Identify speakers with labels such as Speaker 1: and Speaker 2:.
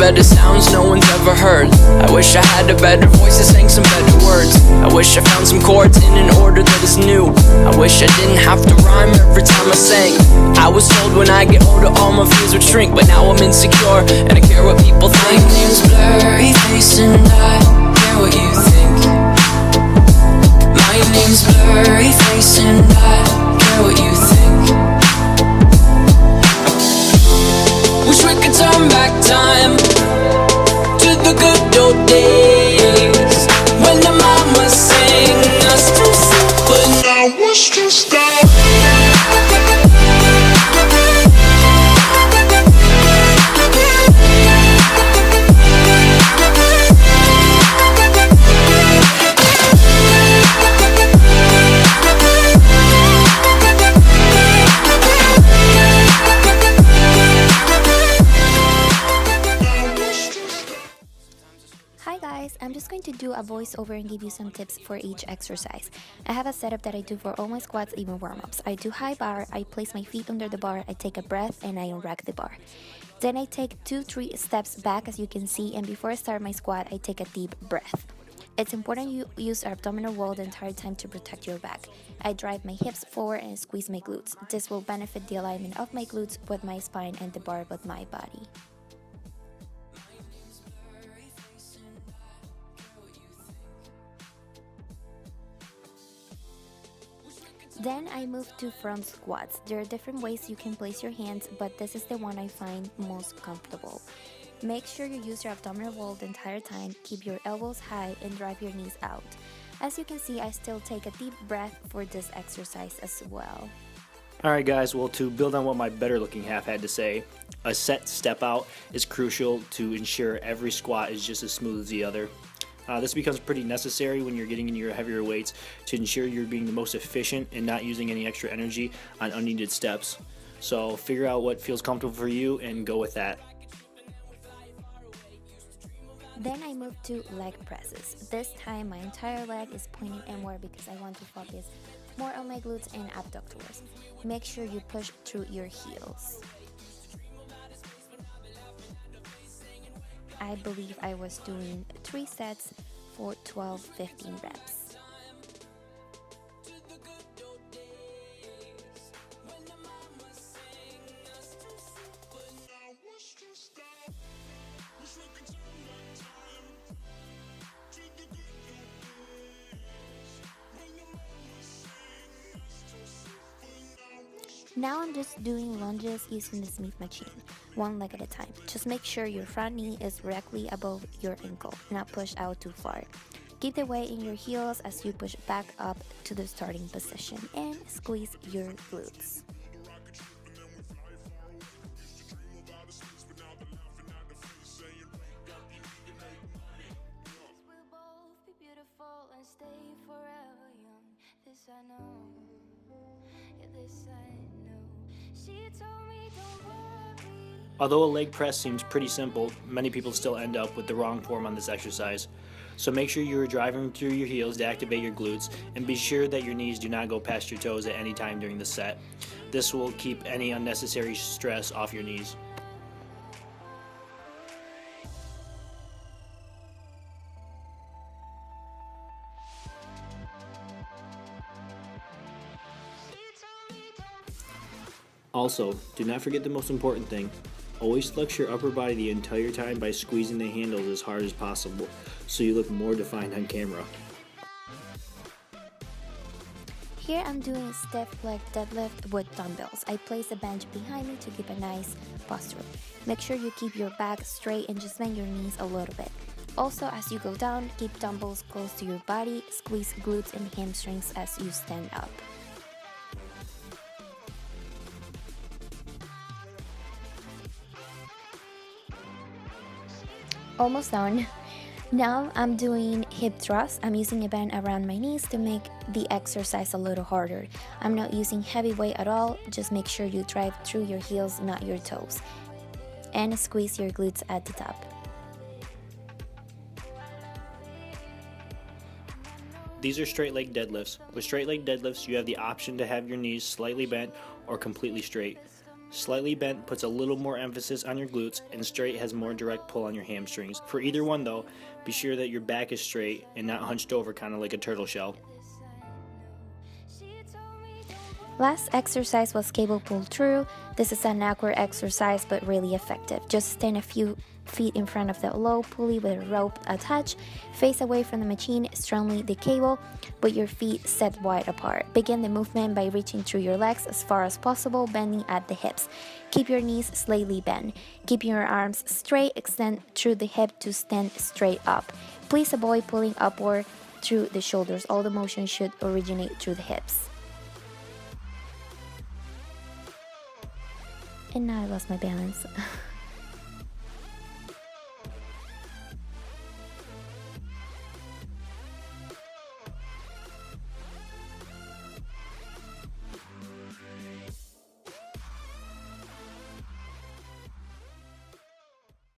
Speaker 1: better sounds no one's ever heard. I wish I had a better voice that sang some better words. I wish I found some chords in an order that is new. I wish I didn't have to rhyme every time I sang. I was told when I get older all my fears would shrink, but now I'm insecure and I care what people think. My name's Blurry Face and I care what you think. My name's Blurry Face and I care what you think. Wish we could turn back time to the good old days when the mama sang us to sleep, but now it's just
Speaker 2: I'm just going to do a voiceover and give you some tips for each exercise. I have a setup that I do for all my squats, even warm-ups. I do high bar, I place my feet under the bar, I take a breath, and I unrack the bar. Then I take 2-3 steps back, as you can see, and before I start my squat, I take a deep breath. It's important you use your abdominal wall the entire time to protect your back. I drive my hips forward and squeeze my glutes. This will benefit the alignment of my glutes with my spine and the bar with my body. Then I move to front squats. There are different ways you can place your hands, but this is the one I find most comfortable. Make sure you use your abdominal wall the entire time, keep your elbows high, and drive your knees out. As you can see, I still take a deep breath for this exercise as well.
Speaker 3: Alright guys, well, to build on what my better looking half had to say, a set step out is crucial to ensure every squat is just as smooth as the other. This becomes pretty necessary when you're getting into your heavier weights to ensure you're being the most efficient and not using any extra energy on unneeded steps. So figure out what feels comfortable for you and go with that.
Speaker 2: Then I move to leg presses. This time my entire leg is pointing inward because I want to focus more on my glutes and abductors. Make sure you push through your heels. I believe I was doing 3 sets for 12-15 reps. Now I'm just doing lunges using the Smith machine, one leg at a time. Just make sure your front knee is directly above your ankle, not pushed out too far. Keep the weight in your heels as you push back up to the starting position and squeeze your glutes.
Speaker 3: Although a leg press seems pretty simple, many people still end up with the wrong form on this exercise. So make sure you are driving through your heels to activate your glutes, and be sure that your knees do not go past your toes at any time during the set. This will keep any unnecessary stress off your knees. Also, do not forget the most important thing. Always flex your upper body the entire time by squeezing the handles as hard as possible, so you look more defined on camera.
Speaker 2: Here I'm doing a stiff leg deadlift with dumbbells. I place a bench behind me to keep a nice posture. Make sure you keep your back straight and just bend your knees a little bit. Also, as you go down, keep dumbbells close to your body, squeeze glutes and hamstrings as you stand up. Almost done. Now I'm doing hip thrusts. I'm using a band around my knees to make the exercise a little harder. I'm not using heavy weight at all. Just make sure you drive through your heels, not your toes. And squeeze your glutes at the top.
Speaker 3: These are straight leg deadlifts. With straight leg deadlifts, you have the option to have your knees slightly bent or completely straight. Slightly bent puts a little more emphasis on your glutes, and straight has more direct pull on your hamstrings. For either one though, be sure that your back is straight and not hunched over kind of like a turtle shell.
Speaker 2: Last exercise was cable pull through. This is an awkward exercise but really effective. Just stand a few feet in front of the low pulley with a rope attached. Face away from the machine, strongly the cable, with your feet set wide apart. Begin the movement by reaching through your legs as far as possible, bending at the hips. Keep your knees slightly bent. Keeping your arms straight, extend through the hip to stand straight up. Please avoid pulling upward through the shoulders. All the motion should originate through the hips. And now I lost my balance.